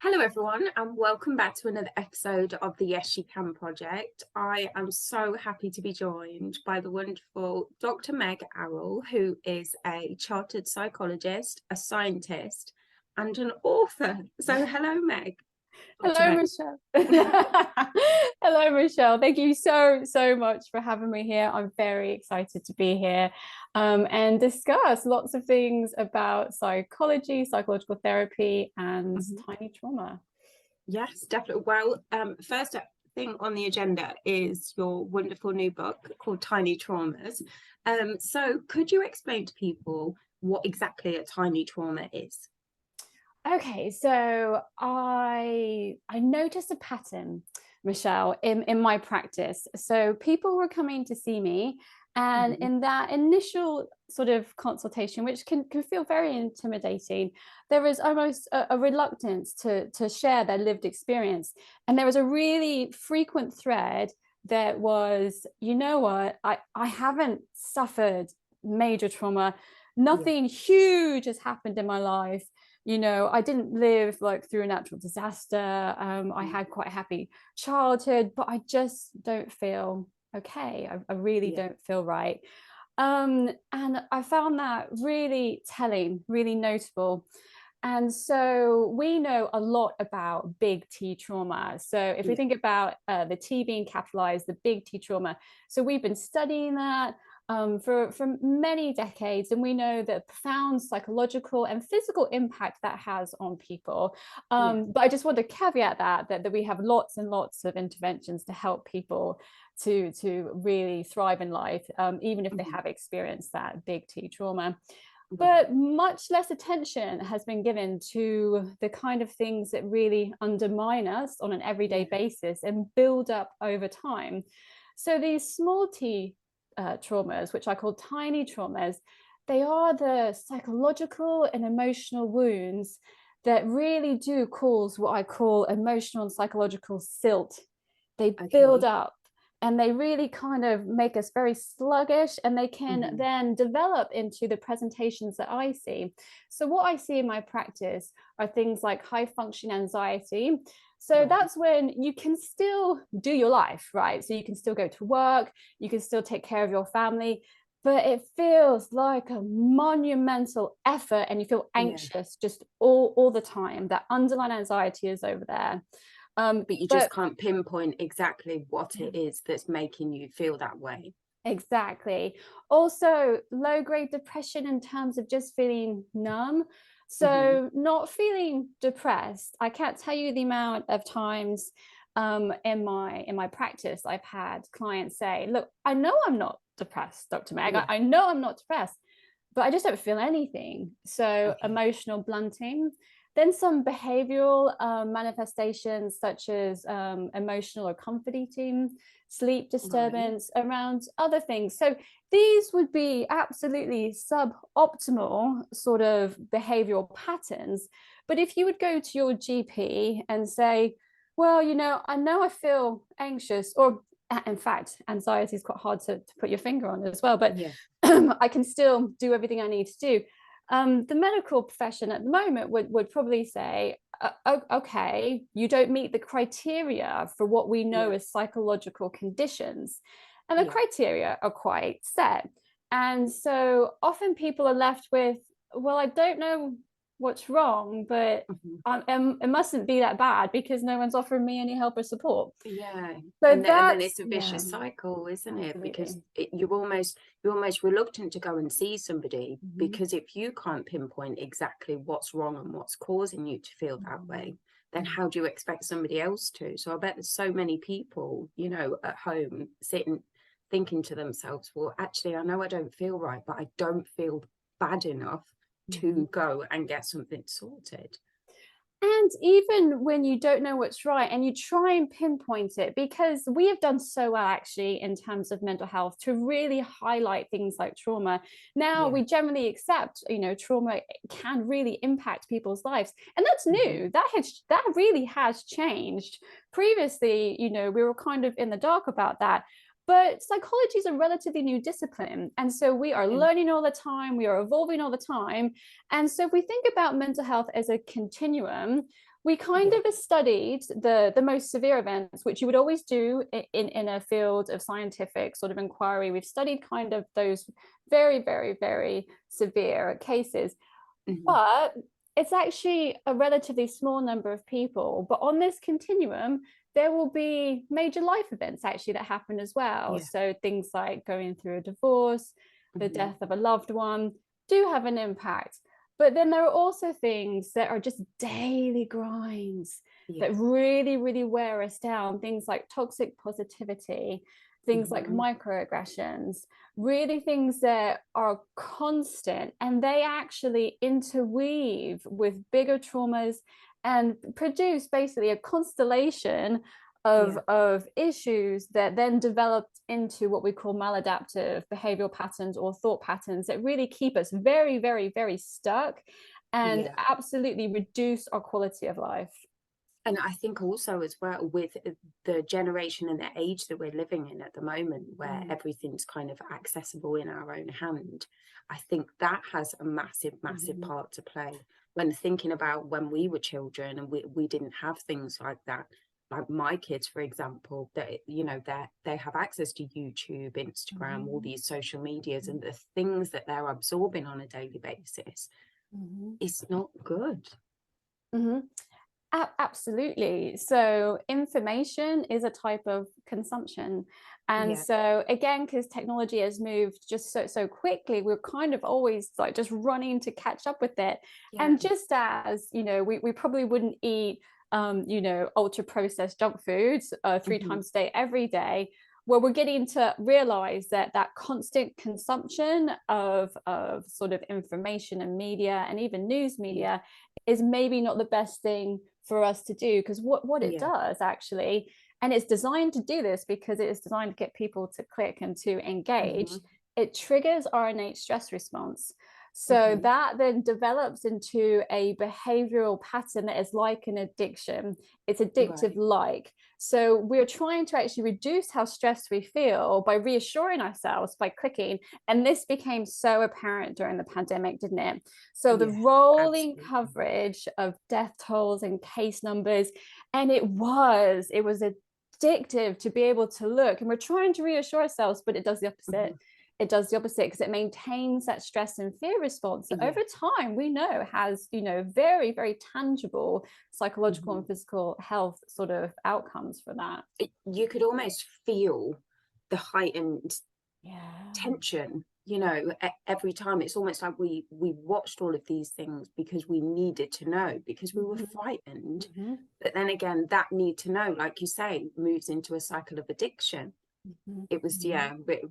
Hello everyone and welcome back to another episode of the YesSHECan project. I am so happy to be joined by the wonderful Dr. Meg Arroll, who is a chartered psychologist, a scientist and an author. So hello Meg. Hello, Michelle. Hello, Michelle. Thank you so much for having me here. I'm very excited to be here and discuss lots of things about psychology, psychological therapy, and tiny trauma. Yes, definitely. Well, first thing on the agenda is your wonderful new book called Tiny Traumas. So could you explain to people what exactly a tiny trauma is? Okay, so I noticed a pattern, Michelle, in my practice. So people were coming to see me, and in that initial sort of consultation, which can feel very intimidating, there was almost a reluctance to share their lived experience. And there was a really frequent thread that was, you know what, I haven't suffered major trauma. Nothing huge has happened in my life. I didn't live like through a natural disaster. I had quite a happy childhood, but I just don't feel okay. I really don't feel right. And I found that really telling, really notable. And so we know a lot about big T trauma. So if we think about the T being capitalized, the big T trauma. So we've been studying that for many decades, and we know the profound psychological and physical impact that has on people. But I just want to caveat that we have lots and lots of interventions to help people to really thrive in life, even if they have experienced that big T trauma. But much less attention has been given to the kind of things that really undermine us on an everyday basis and build up over time. So these small T traumas, which I call tiny traumas, they are the psychological and emotional wounds that really do cause what I call emotional and psychological silt. They build up and they really kind of make us very sluggish, and they can then develop into the presentations that I see. So what I see in my practice are things like high function anxiety. So that's when you can still do your life, right? So you can still go to work, you can still take care of your family, but it feels like a monumental effort and you feel anxious just all the time. That underlying anxiety is over there. But you just can't pinpoint exactly what it is that's making you feel that way. Exactly. Also, low-grade depression in terms of just feeling numb. So not feeling depressed. I can't tell you the amount of times in my practice I've had clients say, look, I know I'm not depressed, Dr. Meg. I know I'm not depressed, but I just don't feel anything. So emotional blunting. Then some behavioral manifestations such as emotional or comfort eating, sleep disturbance, around other things. So these would be absolutely suboptimal sort of behavioral patterns. But if you would go to your GP and say, well, I know I feel anxious, or in fact, anxiety is quite hard to put your finger on as well, but I can still do everything I need to do. The medical profession at the moment would probably say, okay, you don't meet the criteria for what we know as psychological conditions. And the criteria are quite set. And so often people are left with, well, I don't know what's wrong, but it mustn't be that bad because no one's offering me any help or support. So and then it's a vicious cycle, isn't it? Because you're almost reluctant to go and see somebody because if you can't pinpoint exactly what's wrong and what's causing you to feel that way, then how do you expect somebody else to? So I bet there's so many people, at home sitting thinking to themselves, well, actually, I know I don't feel right, but I don't feel bad enough to go and get something sorted. And even when you don't know what's right and you try and pinpoint it, because we have done so well actually in terms of mental health to really highlight things like trauma. Now we generally accept, trauma can really impact people's lives. And that's new. That really has changed. Previously, we were kind of in the dark about that. But psychology is a relatively new discipline. And so we are learning all the time, we are evolving all the time. And so if we think about mental health as a continuum, we kind of studied the most severe events, which you would always do in a field of scientific sort of inquiry. We've studied kind of those very, very, very severe cases, but it's actually a relatively small number of people. But on this continuum, there will be major life events actually that happen as well. So things like going through a divorce, the death of a loved one do have an impact. But then there are also things that are just daily grinds that really, really wear us down. Things like toxic positivity, things like microaggressions, really things that are constant, and they actually interweave with bigger traumas and produce basically a constellation of issues that then developed into what we call maladaptive behavioral patterns or thought patterns that really keep us very, very, very stuck and absolutely reduce our quality of life. And I think also as well with the generation and the age that we're living in at the moment, where everything's kind of accessible in our own hand, I think that has a massive, massive part to play. When thinking about when we were children and we didn't have things like that. Like my kids, for example, that they have access to YouTube, Instagram, all these social medias, and the things that they're absorbing on a daily basis, it's not good. Absolutely. So information is a type of consumption. And so again, because technology has moved just so quickly, we're kind of always like just running to catch up with it. And just as, we probably wouldn't eat ultra processed junk foods 3 times a day every day, where we're getting to realize that constant consumption of sort of information and media and even news media is maybe not the best thing for us to do, because what it does actually, and it's designed to do this because it is designed to get people to click and to engage, it triggers our innate stress response. So that then develops into a behavioral pattern that is like an addiction. It's addictive like. So we're trying to actually reduce how stressed we feel by reassuring ourselves by clicking. And this became so apparent during the pandemic, didn't it? So the rolling coverage of death tolls and case numbers, and it was addictive to be able to look, and we're trying to reassure ourselves, but it does the opposite. It does the opposite because it maintains that stress and fear response that over time we know has, very, very tangible psychological and physical health sort of outcomes for that. You could almost feel the heightened tension, every time. It's almost like we watched all of these things because we needed to know, because we were frightened. But then again, that need to know, like you say, moves into a cycle of addiction. It was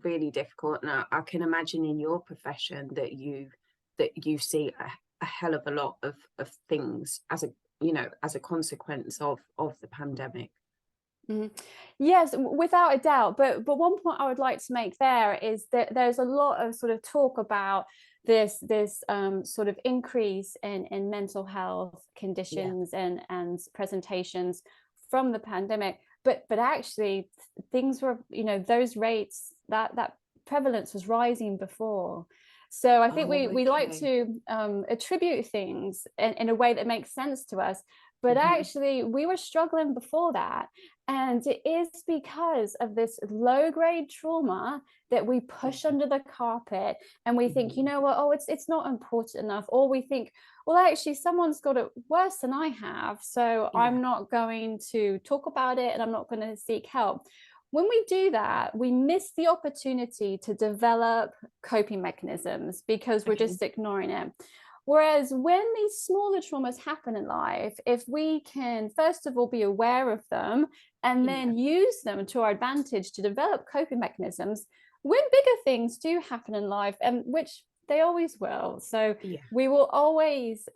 really difficult, and I can imagine in your profession that you see a hell of a lot of things as a consequence of the pandemic. Yes, without a doubt. But one point I would like to make there is that there's a lot of sort of talk about this sort of increase in mental health conditions and presentations from the pandemic. But actually things were, those rates, that prevalence was rising before. So I think we like to attribute things in a way that makes sense to us. But actually we were struggling before that. And it is because of this low-grade trauma that we push under the carpet, and we think, it's not important enough. Or we think, well, actually someone's got it worse than I have, so I'm not going to talk about it and I'm not going to seek help. When we do that, we miss the opportunity to develop coping mechanisms because we're just ignoring it. Whereas when these smaller traumas happen in life, if we can, first of all, be aware of them and then use them to our advantage to develop coping mechanisms, when bigger things do happen in life, and which they always will. So we will always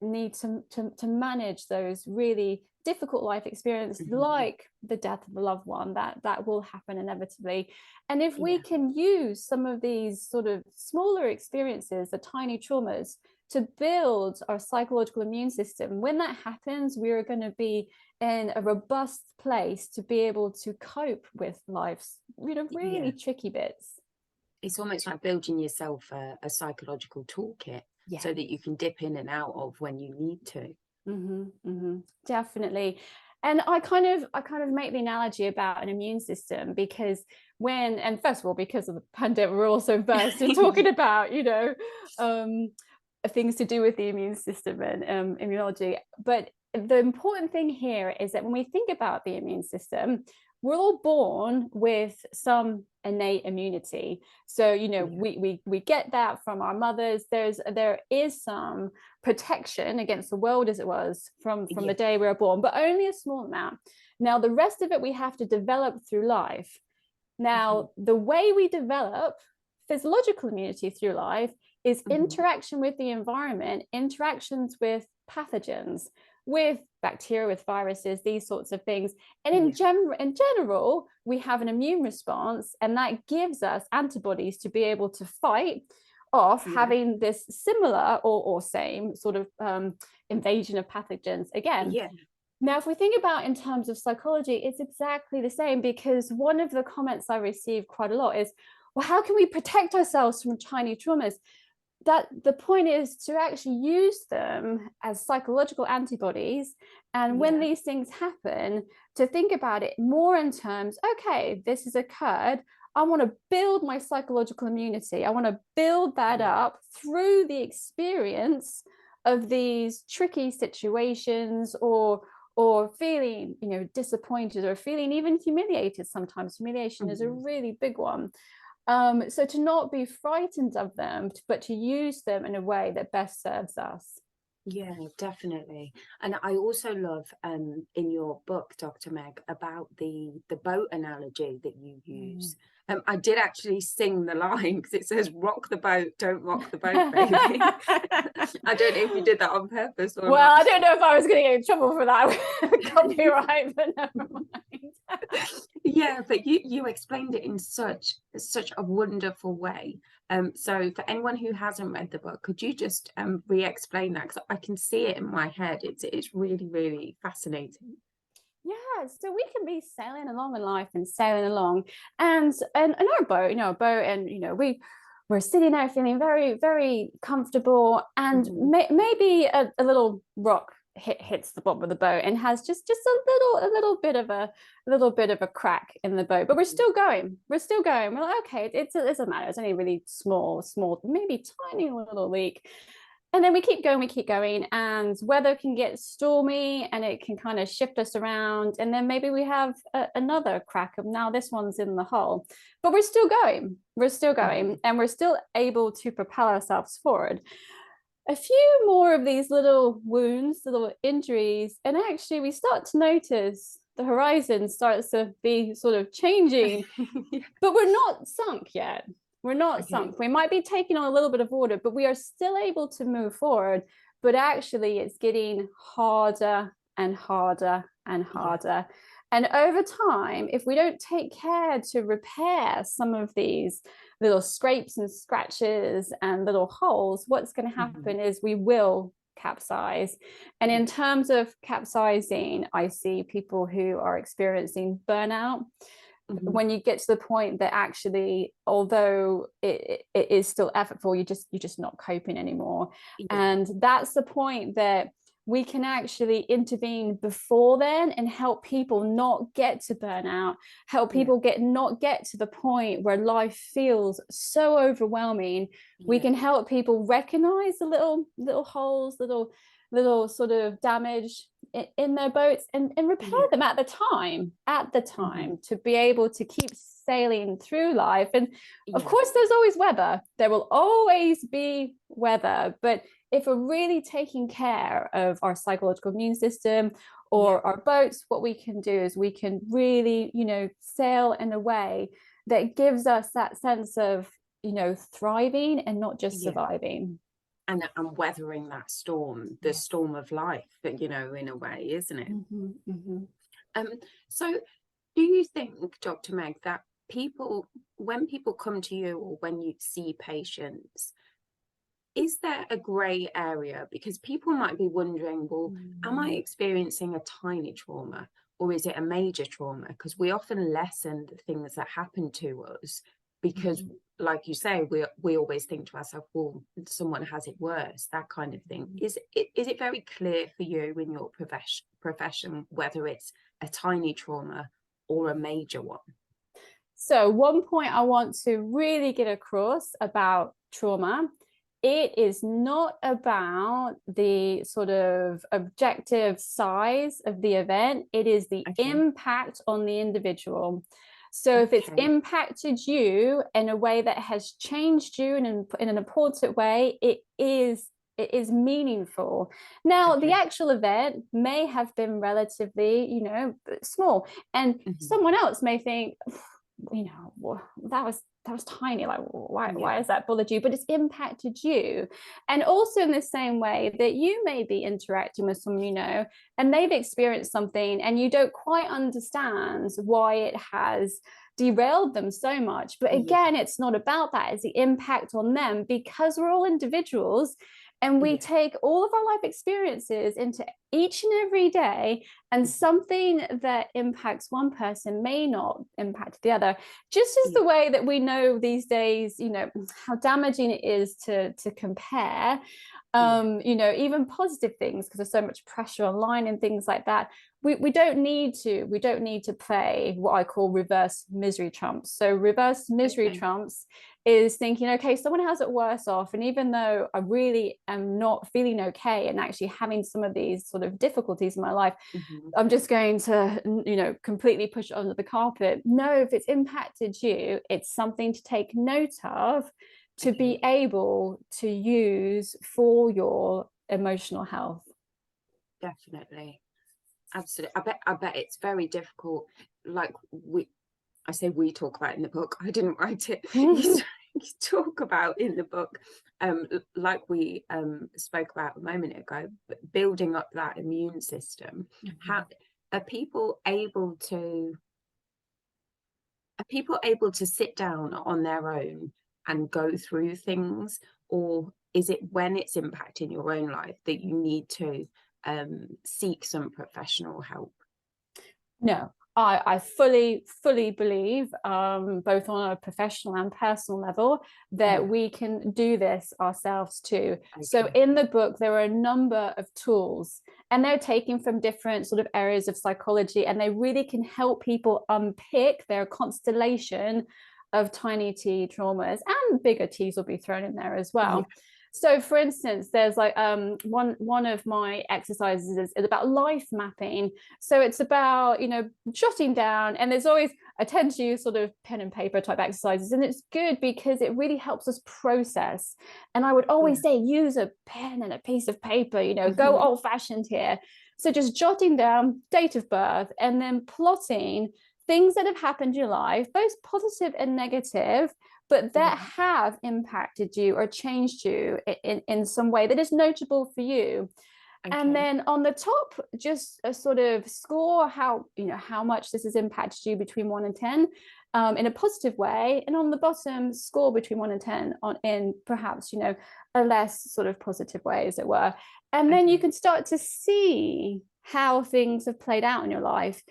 need to manage those really difficult life experiences, like the death of a loved one, that will happen inevitably. And if we can use some of these sort of smaller experiences, the tiny traumas, to build our psychological immune system, when that happens, we are going to be in a robust place to be able to cope with life's really tricky bits. It's almost like building yourself a psychological toolkit so that you can dip in and out of when you need to. Definitely. And I kind of make the analogy about an immune system, because and first of all, because of the pandemic, we're also versed in talking about, things to do with the immune system and immunology. But the important thing here is that when we think about the immune system, we're all born with some innate immunity. So, we get that from our mothers. There is some protection against the world as it was from the day we were born, but only a small amount. Now, the rest of it we have to develop through life. Now, the way we develop physiological immunity through life is interaction with the environment, interactions with pathogens, with bacteria, with viruses, these sorts of things. And in general, we have an immune response, and that gives us antibodies to be able to fight off having this similar or same sort of invasion of pathogens again. Now, if we think about in terms of psychology, it's exactly the same, because one of the comments I receive quite a lot is, well, how can we protect ourselves from tiny traumas? That the point is to actually use them as psychological antibodies. And when these things happen, to think about it more in terms, okay, this has occurred. I want to build my psychological immunity. I want to build that up through the experience of these tricky situations, or feeling, disappointed, or feeling even humiliated. Sometimes humiliation is a really big one. So to not be frightened of them, but to use them in a way that best serves us. Yeah, definitely. And I also love in your book, Dr. Meg, about the boat analogy that you use. I did actually sing the line, because it says, rock the boat, don't rock the boat, baby. I don't know if you did that on purpose or not. I don't know if I was going to get in trouble for that copyright, but never mind. Yeah, but you explained it in such a wonderful way. So for anyone who hasn't read the book, could you just re-explain that? Because I can see it in my head. It's really, really fascinating. Yeah, so we can be sailing along in life and sailing along, and our boat, and we're sitting there feeling very, very comfortable, and maybe a little rock hits the bottom of the boat and has just a little bit of a crack in the boat, but we're still going. We're like, okay, it doesn't matter. It's only a really small, maybe tiny little leak. And then we keep going, and weather can get stormy, and it can kind of shift us around. And then maybe we have another crack of, now this one's in the hole, but we're still going, and we're still able to propel ourselves forward. A few more of these little wounds, little injuries, and actually we start to notice the horizon starts to be sort of changing, but we're not sunk yet. We're not sunk. We might be taking on a little bit of water, but we are still able to move forward. But actually, it's getting harder and harder and harder. And over time, if we don't take care to repair some of these little scrapes and scratches and little holes, what's going to happen is we will capsize. And in terms of capsizing, I see people who are experiencing burnout. When you get to the point that actually, although it is still effortful, you're just not coping anymore. And that's the point that we can actually intervene before then and help people not get to burnout, help people not get to the point where life feels so overwhelming. We can help people recognize the little holes, little sort of damage in their boats, and repair them at the time to be able to keep sailing through life. And of course, there's always weather. There will always be weather. But if we're really taking care of our psychological immune system or our boats, what we can do is we can really, sail in a way that gives us that sense of, thriving and not just surviving. And weathering that storm, the storm of life, in a way, isn't it? So do you think, Dr. Meg, that when people come to you or when you see patients, is there a grey area? Because people might be wondering, well, am I experiencing a tiny trauma, or is it a major trauma? Because we often lessen the things that happen to us because like you say, we always think to ourselves, well, someone has it worse, that kind of thing. Is it very clear for you in your profession whether it's a tiny trauma or a major one? So one point I want to really get across about trauma: it is not about the sort of objective size of the event. It is the impact on the individual. So if it's impacted you in a way that has changed you in an important way, it is meaningful. Now, the actual event may have been relatively, small, and someone else may think, well, that was tiny, like why has that bothered you? But it's impacted you. And also in the same way that you may be interacting with someone and they've experienced something and you don't quite understand why it has derailed them so much, but again, it's not about that. It's the impact on them, because we're all individuals and we take all of our life experiences into each and every day, and something that impacts one person may not impact the other. Just as the way that we know these days, how damaging it is to compare, even positive things, because there's so much pressure online and things like that. We don't need to play what I call reverse misery trumps. So reverse misery trumps is thinking, okay, someone has it worse off, and even though I really am not feeling okay and actually having some of these sort of difficulties in my life, I'm just going to completely push it under the carpet. No, if it's impacted you, it's something to take note of, to be able to use for your emotional health. Definitely. Absolutely. I bet it's very difficult. Like I say we talk about in the book. I didn't write it. You talk about in the book, like we spoke about a moment ago, building up that immune system. How are people able to sit down on their own and go through things, or is it when it's impacting your own life that you need to seek some professional help? No, I fully believe, both on a professional and personal level, that we can do this ourselves too. So in the book, there are a number of tools, and they're taken from different sort of areas of psychology, and they really can help people unpick their constellation of tiny T traumas, and bigger T's will be thrown in there as well. So for instance, there's like one of my exercises is about life mapping. So it's about, jotting down, and there's always, I tend to use sort of pen and paper type exercises, and it's good because it really helps us process. And I would always say, use a pen and a piece of paper, go old fashioned here. So just jotting down date of birth, and then plotting things that have happened in your life, both positive and negative, but that have impacted you or changed you in some way that is notable for you. And then on the top, just a sort of score how much this has impacted you between 1 and 10 in a positive way. And on the bottom, score between 1 and 10 in perhaps, a less sort of positive way, as it were. And then you can start to see how things have played out in your life.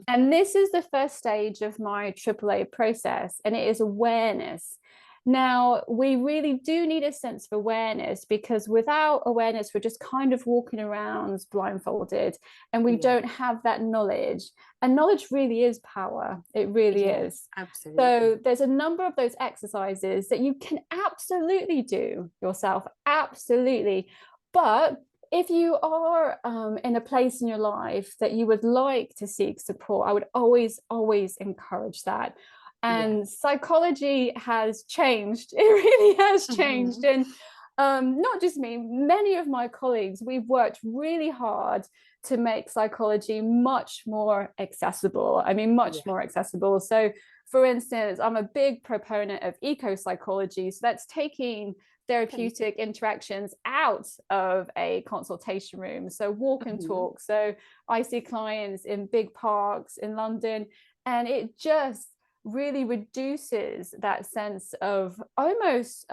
And this is the first stage of my AAA process, and it is awareness. Now, we really do need a sense of awareness, because without awareness, we're just kind of walking around blindfolded, and we don't have that knowledge. And knowledge really is power. It really is. Absolutely. So there's a number of those exercises that you can absolutely do yourself. Absolutely. But if you are in a place in your life that you would like to seek support, I would always encourage that. And psychology has changed. It really has changed. And not just me, many of my colleagues, we've worked really hard to make psychology much more accessible. I mean, much more accessible. So for instance, I'm a big proponent of eco-psychology. So that's taking therapeutic interactions out of a consultation room. So walk and talk. So I see clients in big parks in London, and it just really reduces that sense of almost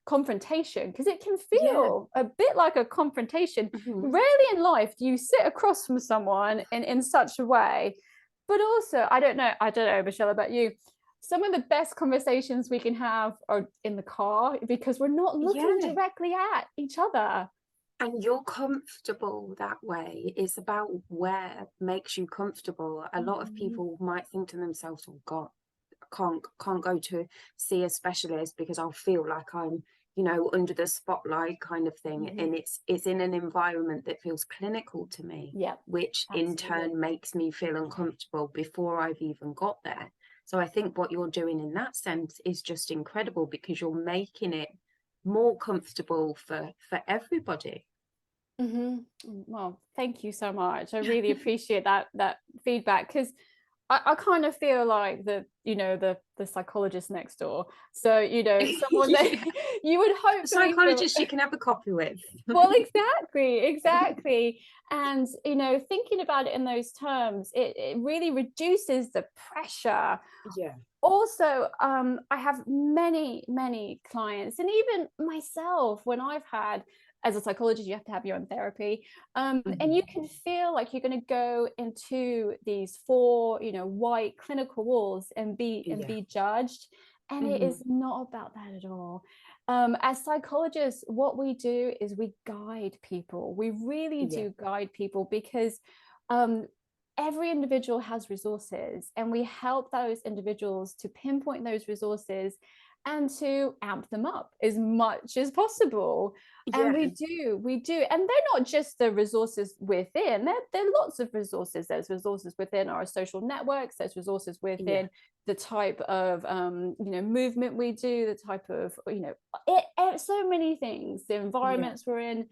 confrontation, because it can feel a bit like a confrontation. Rarely in life do you sit across from someone in such a way. But also, I don't know, Michelle, about you, some of the best conversations we can have are in the car, because we're not looking directly at each other. And you're comfortable that way. It's about where makes you comfortable. A lot of people might think to themselves, oh God, I can't go to see a specialist because I'll feel like I'm, you know, under the spotlight kind of thing. And it's in an environment that feels clinical to me, which in turn makes me feel uncomfortable before I've even got there. So I think what you're doing in that sense is just incredible, because you're making it more comfortable for everybody. Well, thank you so much. I really appreciate that feedback, because I kind of feel like the psychologist next door. So, you know, someone that you would hope, a psychologist you can have a coffee with. Well, exactly. And, you know, thinking about it in those terms, it really reduces the pressure. Also, I have many clients, and even myself, when I've had, as a psychologist, you have to have your own therapy, and you can feel like you're going to go into these 4, you know, white clinical walls and be judged, and it is not about that at all. As psychologists, what we do is we guide people. We really do guide people, because every individual has resources, and we help those individuals to pinpoint those resources and to amp them up as much as possible. And we do, and they're not just the resources within, there are lots of resources. There's resources within our social networks, there's resources within the type of you know, movement we do, the type of, you know, so many things, the environments we're in.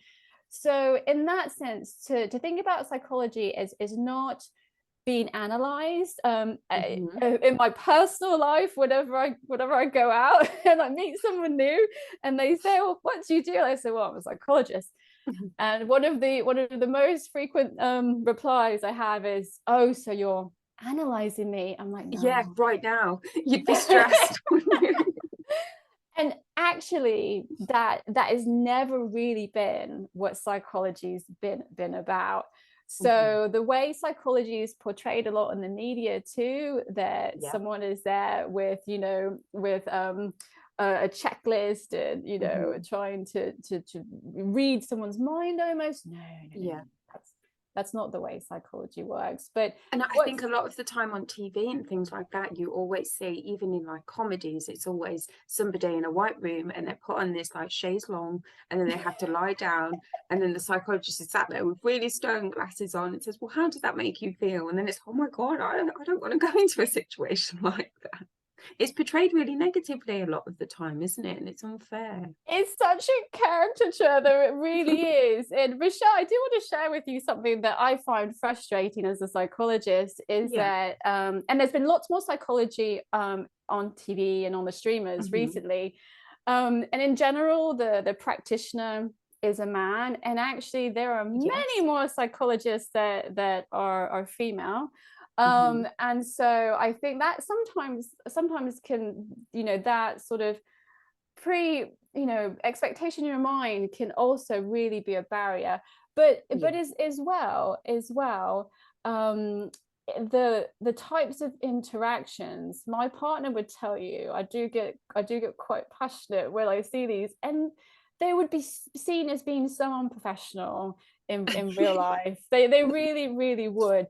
So in that sense, to think about psychology is not being analyzed. In my personal life, whenever I go out and I meet someone new and they say, well, what do you do? I say, well, I'm a psychologist. And one of the most frequent replies I have is, oh, so you're analyzing me? I'm like, no. Yeah, right now you'd be stressed. And actually, that has never really been what psychology's been about. So the way psychology is portrayed a lot in the media too, that someone is there with, you know, with a checklist and, you know, trying to read someone's mind almost. No, that's not the way psychology works. And I think a lot of the time on TV and things like that, you always see, even in like comedies, it's always somebody in a white room and they're put on this like chaise longue, and then they have to lie down, and then the psychologist is sat there with really stone glasses on and says, well, how does that make you feel? And then it's, oh my God, I don't want to go into a situation like that. It's portrayed really negatively a lot of the time, isn't it? And it's unfair. It's such a caricature, though, it really is. And Michelle, I do want to share with you something that I find frustrating as a psychologist, is that and there's been lots more psychology on TV and on the streamers recently, and in general the practitioner is a man, and actually there are many more psychologists that are female. And so I think that sometimes can, you know, that sort of expectation in your mind can also really be a barrier. But as well, the types of interactions, my partner would tell you, I do get quite passionate when I see these, and they would be seen as being so unprofessional in real life. They really would.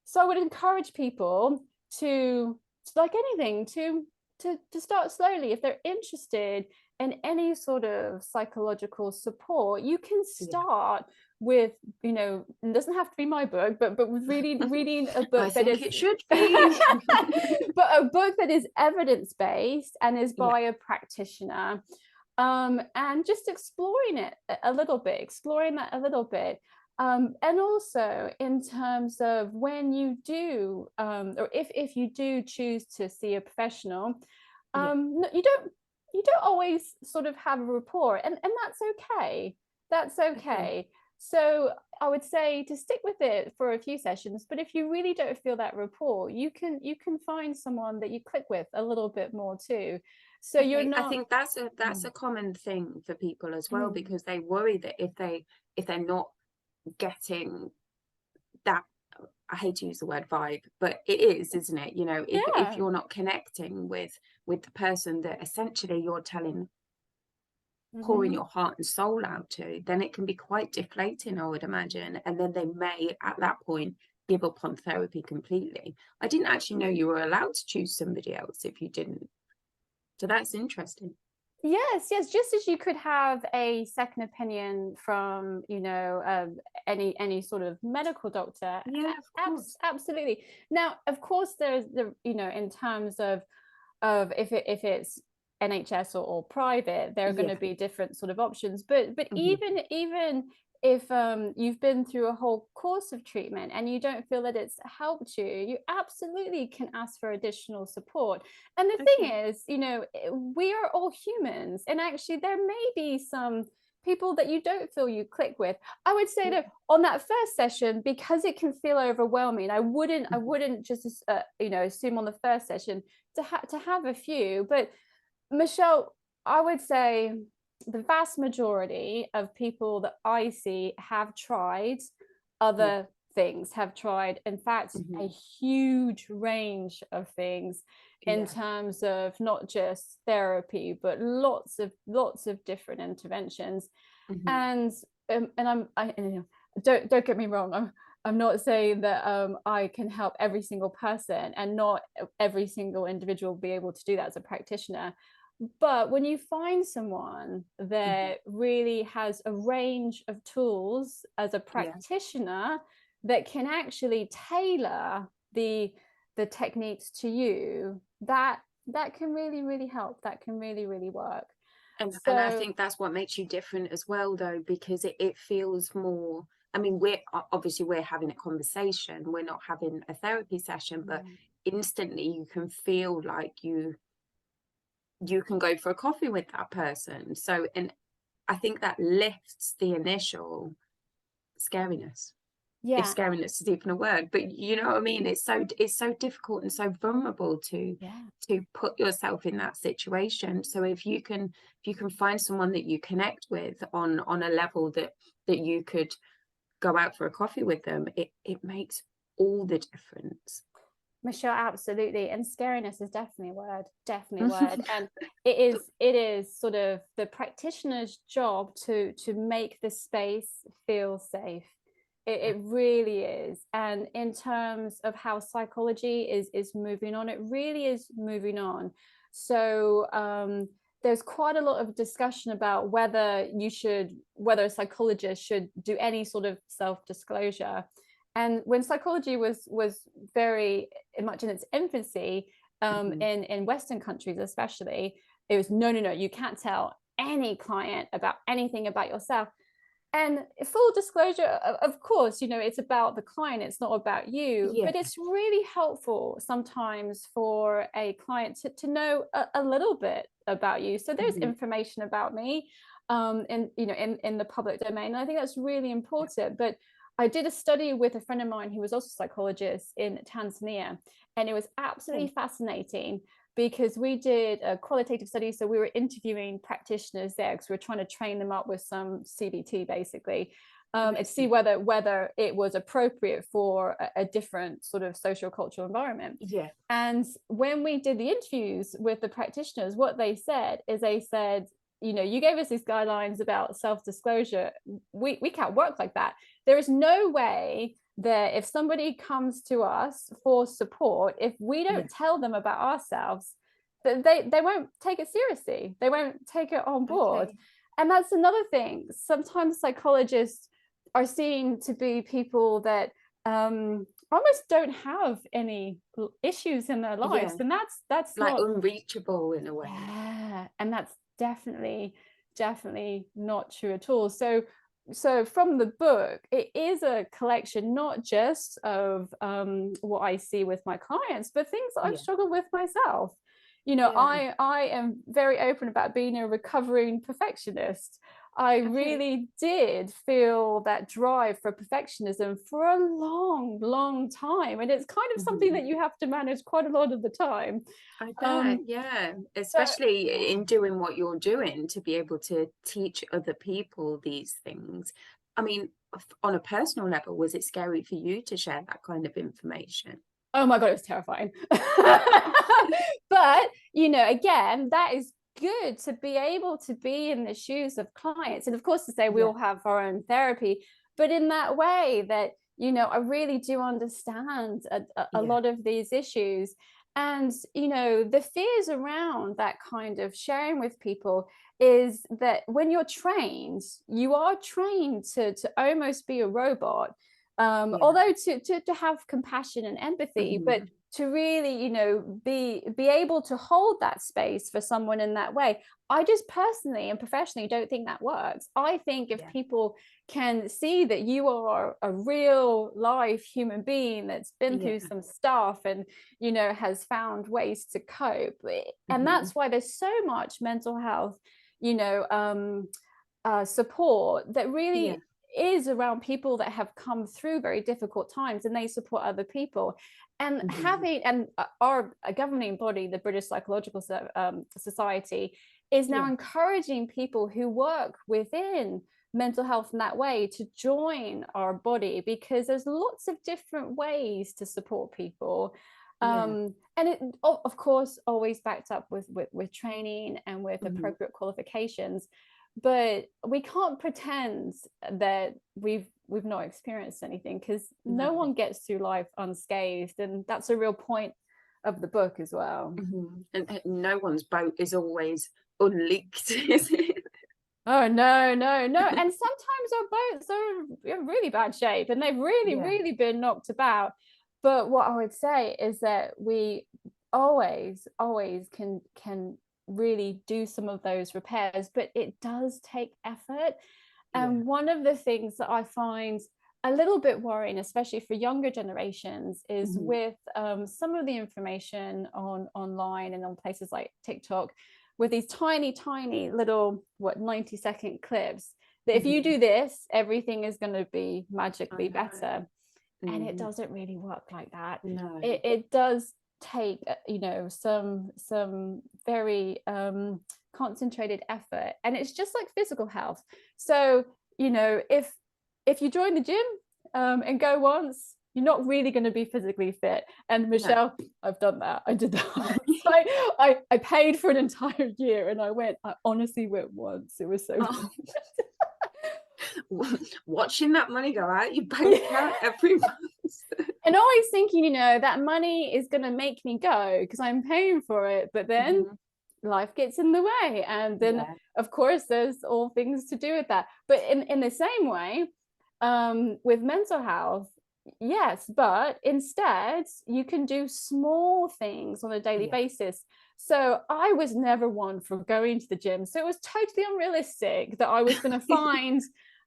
So I would encourage people to like anything, to start slowly. If they're interested in any sort of psychological support, you can start with, you know, it doesn't have to be my book, but with reading a book it should be. but a book that is evidence-based and is by a practitioner, and just exploring that a little bit. And also in terms of when you do, or if you do choose to see a professional, you don't always sort of have a rapport, and that's okay. So I would say to stick with it for a few sessions, but if you really don't feel that rapport, you can find someone that you click with a little bit more too. So I think that's a common thing for people as well, because they worry that if they're not getting that I hate to use the word vibe, but it is, isn't it? You know, if you're not connecting with the person that essentially you're pouring your heart and soul out to, then it can be quite deflating, I would imagine. And then they may at that point give up on therapy completely. I didn't actually know you were allowed to choose somebody else if you didn't. So that's interesting. Yes, just as you could have a second opinion from, you know, any sort of medical doctor. Yeah, of course. Absolutely. Now, of course, there's the, you know, in terms of if it's NHS or private, there are going to be different sort of options. But even if you've been through a whole course of treatment and you don't feel that it's helped you, you absolutely can ask for additional support. And the thing is, you know, we are all humans, and actually there may be some people that you don't feel you click with. I would say that on that first session, because it can feel overwhelming, I wouldn't just you know, assume on the first session to have a few. But Michelle, I would say the vast majority of people that I see have tried other things, have tried, in fact, a huge range of things in terms of not just therapy, but lots of different interventions. And I don't get me wrong, I'm not saying that I can help every single person, and not every single individual will be able to do that as a practitioner. But when you find someone that really has a range of tools as a practitioner that can actually tailor the techniques to you, that can really help. That can really work. And I think that's what makes you different as well, though, because it feels more, I mean, we're having a conversation, we're not having a therapy session, but instantly you can feel like you can go for a coffee with that person. So, and I think that lifts the initial scariness. If scariness is even a word, but you know what I mean? It's so difficult and so vulnerable to put yourself in that situation. So if you can find someone that you connect with on a level that you could go out for a coffee with them, it makes all the difference. Michelle, absolutely. And scariness is definitely a word. And it is sort of the practitioner's job to make the space feel safe. It really is. And in terms of how psychology is moving on, it really is moving on. So there's quite a lot of discussion about whether a psychologist should do any sort of self-disclosure. And when psychology was very much in its infancy, in Western countries especially, it was no, you can't tell any client about anything about yourself. And full disclosure, of course, you know, it's about the client, it's not about you. But it's really helpful sometimes for a client to know a little bit about you. So there's information about me in the public domain. And I think that's really important. But I did a study with a friend of mine who was also a psychologist in Tanzania, and it was absolutely fascinating because we did a qualitative study. So we were interviewing practitioners there because we were trying to train them up with some CBT basically, and see whether it was appropriate for a different sort of social cultural environment. And when we did the interviews with the practitioners, what they said is you know, you gave us these guidelines about self-disclosure. We can't work like that. There is no way that if somebody comes to us for support, if we don't tell them about ourselves, that they won't take it seriously. They won't take it on board. And that's another thing. Sometimes psychologists are seen to be people that almost don't have any issues in their lives. And that's like not unreachable in a way. And that's definitely not true at all. So from the book, it is a collection not just of what I see with my clients, but things that I've struggled with myself. You know, I am very open about being a recovering perfectionist. I really did feel that drive for perfectionism for a long time, and it's kind of something that you have to manage quite a lot of the time. I bet, especially in doing what you're doing, to be able to teach other people these things. I mean, on a personal level, was it scary for you to share that kind of information? Oh my God, it was terrifying. But, you know, again, that is good to be able to be in the shoes of clients. And of course, to say we all have our own therapy, but in that way that, you know, I really do understand a lot of these issues. And, you know, the fears around that kind of sharing with people is that when you're trained, you are trained to almost be a robot. Although to have compassion and empathy, but to really, you know, be able to hold that space for someone in that way. I just personally and professionally don't think that works. I think if people can see that you are a real life human being that's been through some stuff and, you know, has found ways to cope, and that's why there's so much mental health, you know, support that really is around people that have come through very difficult times, and they support other people. And having, and our governing body, the British Psychological Society, is now encouraging people who work within mental health in that way to join our body, because there's lots of different ways to support people. And it, of course, always backed up with training and with appropriate qualifications. But we can't pretend that we've not experienced anything, because no one gets through life unscathed, and that's a real point of the book as well. And no one's boat is always unleaked, is it? Oh no. And sometimes our boats are in really bad shape, and they've really been knocked about. But what I would say is that we always can really do some of those repairs, but it does take effort. And one of the things that I find a little bit worrying, especially for younger generations, is with some of the information online and on places like TikTok, with these tiny little 90-second clips, that if you do this, everything is going to be magically better. And it doesn't really work like that. It does take, you know, some very concentrated effort, and it's just like physical health. So, you know, if you join the gym and go once, you're not really going to be physically fit. And Michelle, I've done that. I did that. I paid for an entire year, and I honestly went once. It was so watching that money go out your bank account every month. And always thinking, you know, that money is going to make me go because I'm paying for it. But then life gets in the way. And then, of course, there's all things to do with that. But in the same way, with mental health, yes, but instead you can do small things on a daily basis. So I was never one for going to the gym. So it was totally unrealistic that I was going to find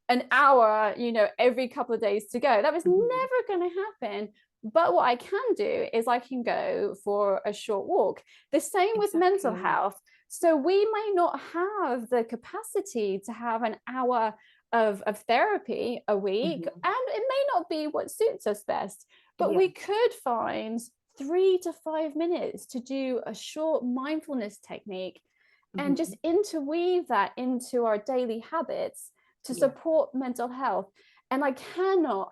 an hour, you know, every couple of days to go. That was never going to happen. But what I can do is I can go for a short walk. The same with mental health. So we may not have the capacity to have an hour of therapy a week, and it may not be what suits us best, but we could find 3 to 5 minutes to do a short mindfulness technique and just interweave that into our daily habits to support mental health. And I cannot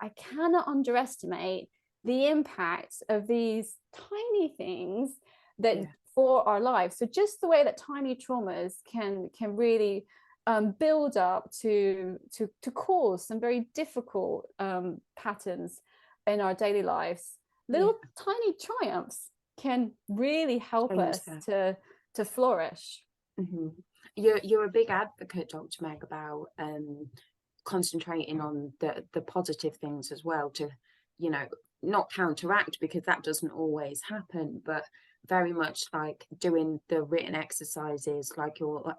underestimate the impact of these tiny things that for our lives. So just the way that tiny traumas can really build up to cause some very difficult patterns in our daily lives. Little tiny triumphs can really help us to flourish. You're a big advocate, Dr. Meg, about concentrating on the positive things as well, to, you know, not counteract, because that doesn't always happen, but very much like doing the written exercises, like your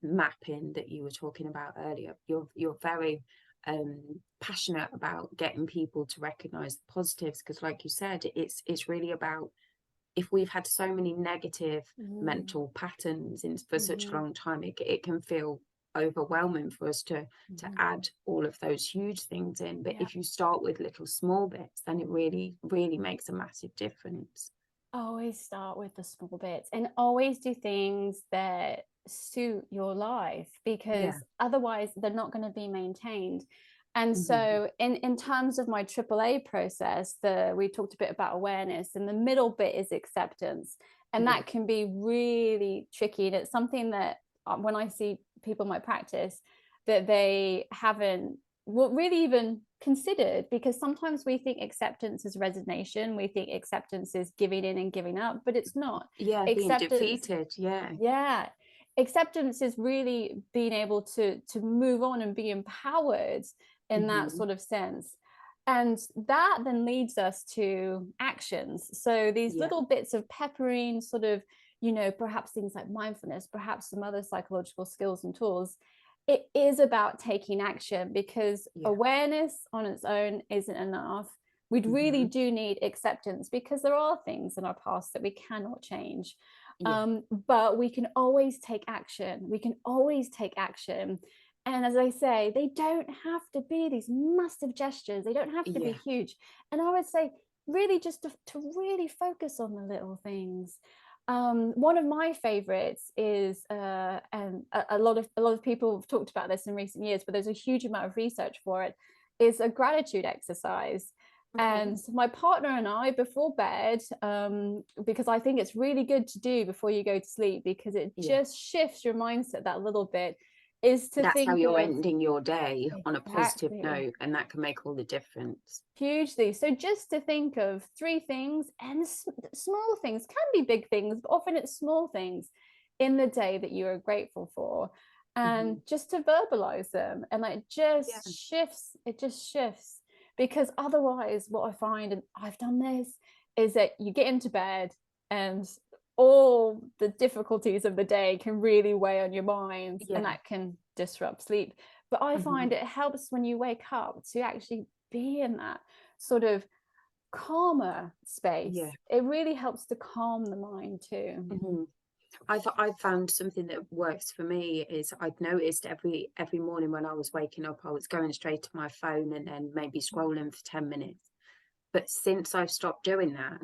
mapping that you were talking about earlier. You're very passionate about getting people to recognize the positives, because like you said, it's really about, if we've had so many negative mental patterns for such a long time, it can feel overwhelming for us to add all of those huge things in. But if you start with little small bits, then it really makes a massive difference. Always start with the small bits, and always do things that suit your life, because otherwise they're not going to be maintained. And so in terms of my AAA process, we talked a bit about awareness, and the middle bit is acceptance. And that can be really tricky. And it's something that when I see people in my practice that they haven't really even considered, because sometimes we think acceptance is resignation. We think acceptance is giving in and giving up, but it's not. Yeah, being defeated. Yeah. Acceptance is really being able to move on and be empowered in that sort of sense. And that then leads us to actions. So these little bits of peppering sort of, you know, perhaps things like mindfulness, perhaps some other psychological skills and tools. It is about taking action, because awareness on its own isn't enough. We really do need acceptance, because there are things in our past that we cannot change. But we can always take action. We can always take action. And as I say, they don't have to be these massive gestures. They don't have to be huge. And I would say really just to really focus on the little things. One of my favorites is, and a lot of people have talked about this in recent years, but there's a huge amount of research for it, is a gratitude exercise. And my partner and I, before bed, because I think it's really good to do before you go to sleep, because it just shifts your mindset that little bit, is to think how you're ending your day on a positive note, and that can make all the difference. Hugely. So just to think of 3 things, and small things, can be big things, but often it's small things in the day that you are grateful for, and just to verbalize them, and it just shifts. It just shifts. Because otherwise what I find, and I've done this, is that you get into bed and all the difficulties of the day can really weigh on your mind, and that can disrupt sleep. But I find it helps when you wake up to actually be in that sort of calmer space. It really helps to calm the mind too. I've found something that works for me is I've noticed every morning when I was waking up, I was going straight to my phone and then maybe scrolling for 10 minutes. But since I've stopped doing that,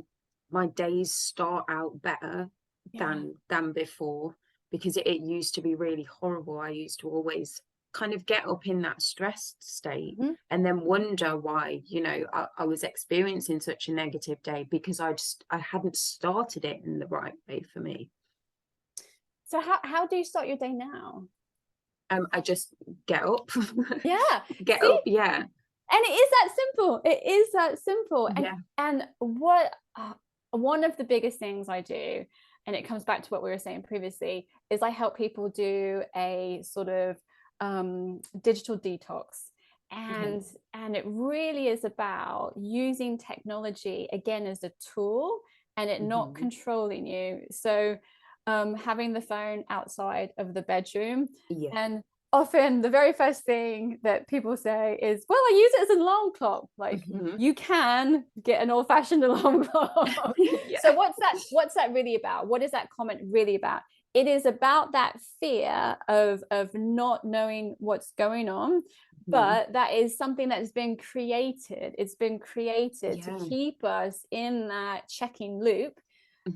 my days start out better than before, because it used to be really horrible. I used to always kind of get up in that stressed state and then wonder why, you know, I was experiencing such a negative day, because I hadn't started it in the right way for me. So how do you start your day now? I just get up. Get up. And it is that simple. It is that simple. And what one of the biggest things I do, and it comes back to what we were saying previously, is I help people do a sort of digital detox. And it really is about using technology again as a tool, and it not controlling you. So having the phone outside of the bedroom, and often the very first thing that people say is, well, I use it as an alarm clock. Like, you can get an old-fashioned alarm clock. So what's that really about? What is that comment really about? It is about that fear of not knowing what's going on, but that is something that has been created. It's been created to keep us in that checking loop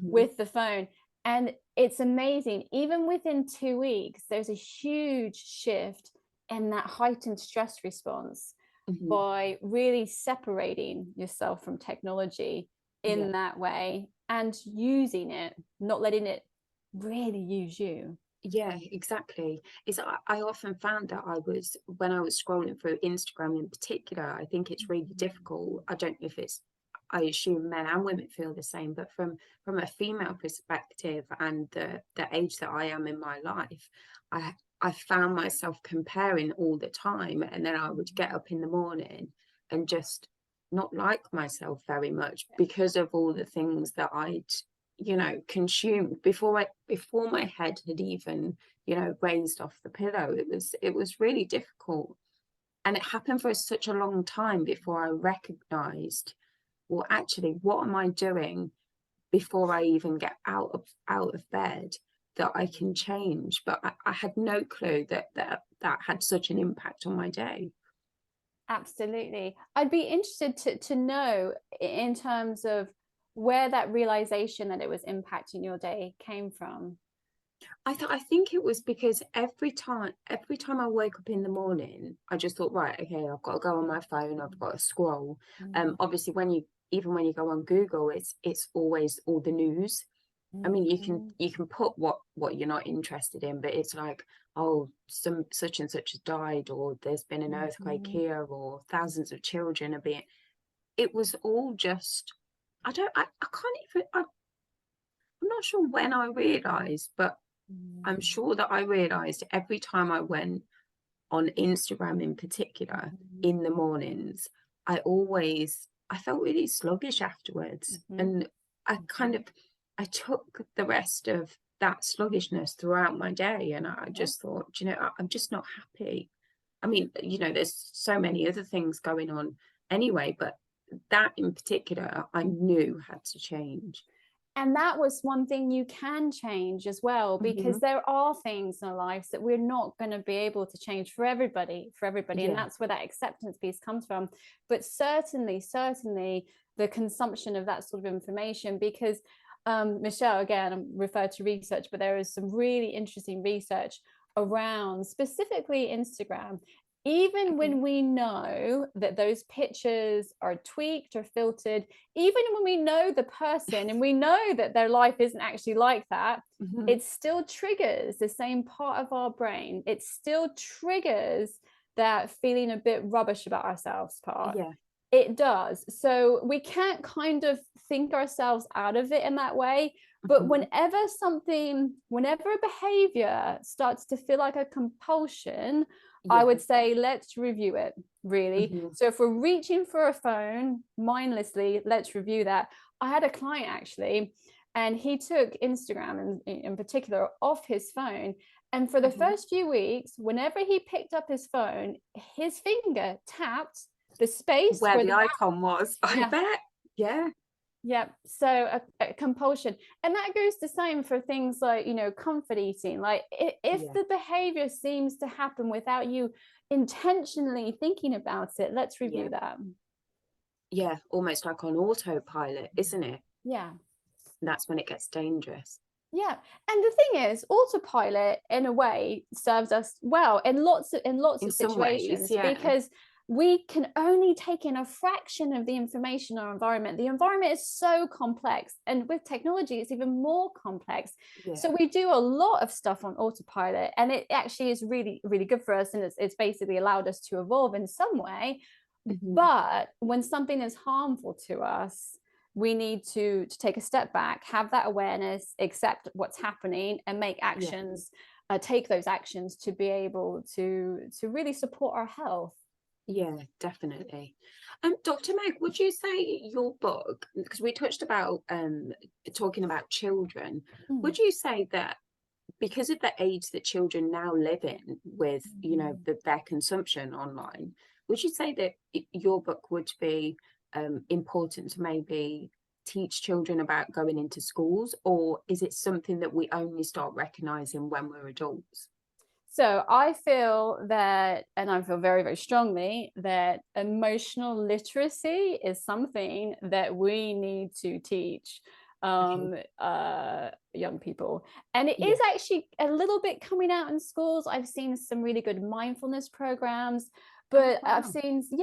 with the phone. And it's amazing. Even within 2 weeks, there's a huge shift in that heightened stress response by really separating yourself from technology in that way, and using it, not letting it really use you. Yeah, exactly. I often found that when I was scrolling through Instagram in particular, I think it's really difficult. I don't know if I assume men and women feel the same, but from a female perspective and the age that I am in my life, I found myself comparing all the time, and then I would get up in the morning and just not like myself very much because of all the things that I'd, you know, consumed before my head had even, you know, raised off the pillow. It was really difficult, and it happened for such a long time before I recognized, well, actually, what am I doing before I even get out of bed that I can change? But I had no clue that had such an impact on my day. Absolutely. I'd be interested to know, in terms of where that realization that it was impacting your day came from. I think it was because every time I woke up in the morning, I just thought, right, okay, I've got to go on my phone, I've got to scroll. Obviously even when you go on Google, it's always all the news. I mean, you can put what you're not interested in, but it's like, oh, some such and such has died, or there's been an earthquake here, or thousands of children are being. It was all just, I can't even. I'm not sure when I realised, but I'm sure that I realised every time I went on Instagram in particular in the mornings, I felt really sluggish afterwards. And I took the rest of that sluggishness throughout my day. And I just thought, you know, I'm just not happy. I mean, you know, there's so many other things going on anyway, but that in particular, I knew had to change. And that was one thing you can change as well, because there are things in our lives that we're not going to be able to change for everybody. And that's where that acceptance piece comes from. But certainly the consumption of that sort of information, because Michelle, again, I'm referred to research, but there is some really interesting research around specifically Instagram. Even when we know that those pictures are tweaked or filtered, even when we know the person and we know that their life isn't actually like that, it still triggers the same part of our brain. It still triggers that feeling a bit rubbish about ourselves part. Yeah. It does. So we can't kind of think ourselves out of it in that way. But whenever a behavior starts to feel like a compulsion, I would say, let's review it, really. So if we're reaching for a phone mindlessly, let's review that. I had a client actually, and he took Instagram in particular off his phone. And for the first few weeks, whenever he picked up his phone, his finger tapped the space where the icon was. I bet. Yeah. So a compulsion. And that goes the same for things like, you know, comfort eating. Like if the behavior seems to happen without you intentionally thinking about it, let's review that. Yeah, almost like on autopilot, isn't it? Yeah. And that's when it gets dangerous. Yeah. And the thing is, autopilot in a way serves us well in lots of situations, because we can only take in a fraction of the information in our environment. The environment is so complex, and with technology, it's even more complex. So we do a lot of stuff on autopilot, and it actually is really, really good for us. And it's basically allowed us to evolve in some way. But when something is harmful to us, we need to take a step back, have that awareness, accept what's happening, and make actions, take those actions to be able to really support our health. Yeah, definitely. Dr. Meg, would you say your book, because we touched about talking about children, would you say that because of the age that children now live in with, you know, their consumption online, would you say that your book would be important to maybe teach children about going into schools, or is it something that we only start recognizing when we're adults? So I feel that, and I feel very, very strongly that emotional literacy is something that we need to teach young people. And it is actually a little bit coming out in schools. I've seen some really good mindfulness programs, but I've seen, so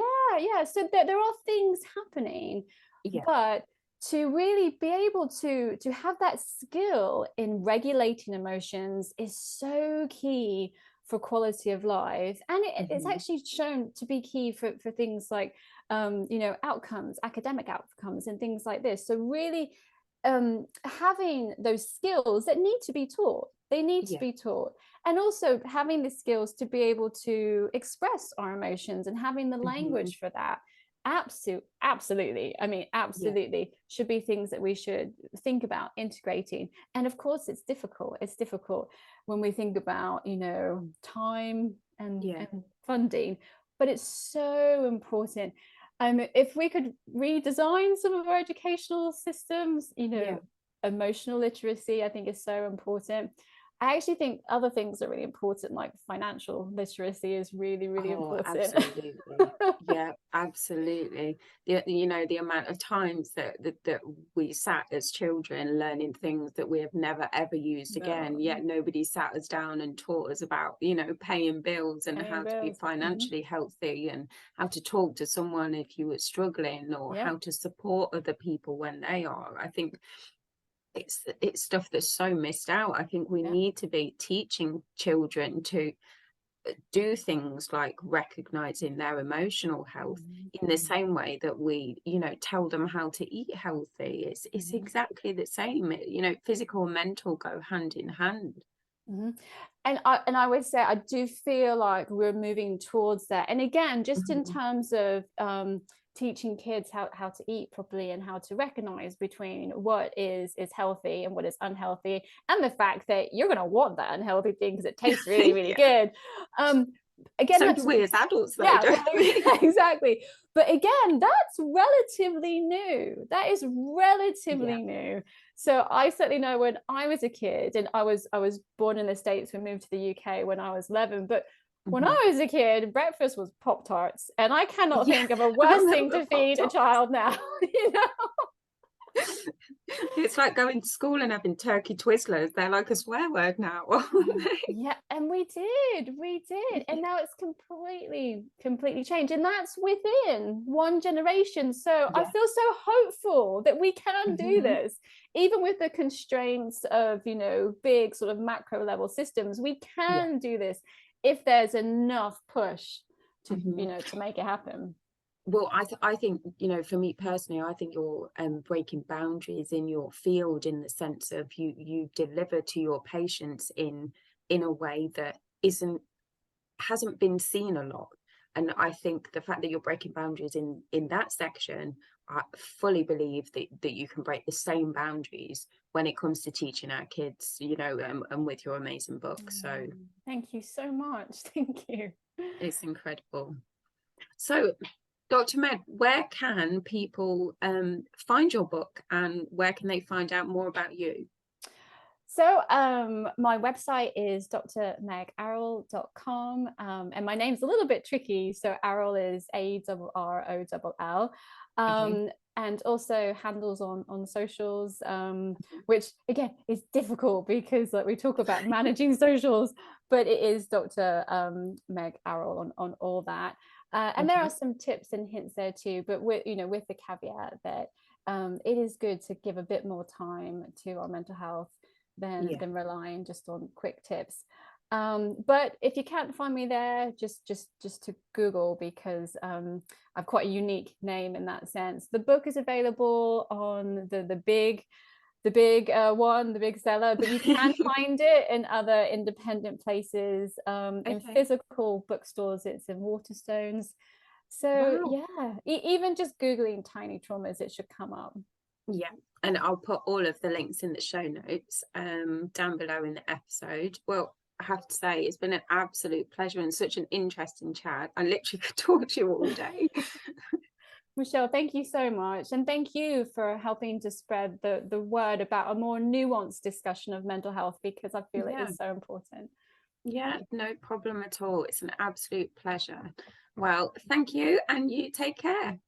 there are things happening, but to really be able to have that skill in regulating emotions is so key for quality of life. And it's actually shown to be key for things like, you know, outcomes, academic outcomes and things like this. So really having those skills that need to be taught, they need to be taught. And also having the skills to be able to express our emotions and having the language for that. Absolutely. I mean, absolutely should be things that we should think about integrating. And of course, it's difficult when we think about, you know, time and funding, but it's so important. If we could redesign some of our educational systems, you know, emotional literacy, I think, is so important. I actually think other things are really important, like financial literacy is really, really important. Absolutely. Yeah, absolutely. The amount of times that we sat as children learning things that we have never ever used again, yet nobody sat us down and taught us about, paying bills and how to be financially healthy, and how to talk to someone if you were struggling, or how to support other people when they are. I think it's stuff that's so missed out. I think we need to be teaching children to do things like recognizing their emotional health in the same way that we tell them how to eat healthy. It's exactly the same. Physical and mental go hand in hand. And I would say I do feel like we're moving towards that. And again, just in terms of teaching kids how to eat properly, and how to recognize between what is healthy and what is unhealthy, and the fact that you're going to want that unhealthy thing because it tastes really, really good. Again, so do we as adults, though, exactly. But again, that's relatively new. That is relatively new. So I certainly know when I was a kid, and I was born in the States, we moved to the UK when I was 11, but when I was a kid, breakfast was Pop-Tarts, and I cannot think of a worse thing to feed a child now. It's like going to school and having turkey Twizzlers. They're like a swear word now. Yeah, and we did, and now it's completely changed, and that's within one generation. So I feel so hopeful that we can do this, even with the constraints of big sort of macro level systems. We can do this if there's enough push to to make it happen. Well, I think, for me personally, I think you're breaking boundaries in your field, in the sense of you deliver to your patients in a way that hasn't been seen a lot. And I think the fact that you're breaking boundaries in that section, I fully believe that you can break the same boundaries when it comes to teaching our kids, and with your amazing book. So thank you so much. Thank you. It's incredible. So Dr. Meg, where can people find your book, and where can they find out more about you? So my website is drmegarroll.com, and my name's a little bit tricky. So Arroll is ARROLL. And also handles on socials, which again is difficult because like we talk about managing socials, but it is Dr. Meg Arroll on all that. And there are some tips and hints there too, but with the caveat that it is good to give a bit more time to our mental health than relying just on quick tips. But if you can't find me there, just to Google, because I've quite a unique name in that sense. The book is available on the big seller, but you can find it in other independent places, in physical bookstores. It's in Waterstones. So even just Googling tiny traumas, it should come up. Yeah, and I'll put all of the links in the show notes down below in the episode. Well, I have to say, it's been an absolute pleasure and such an interesting chat. I literally could talk to you all day. Michelle, thank you so much, and thank you for helping to spread the word about a more nuanced discussion of mental health, because I feel it is so important. Yeah, no problem at all. It's an absolute pleasure. Well, thank you, and you take care.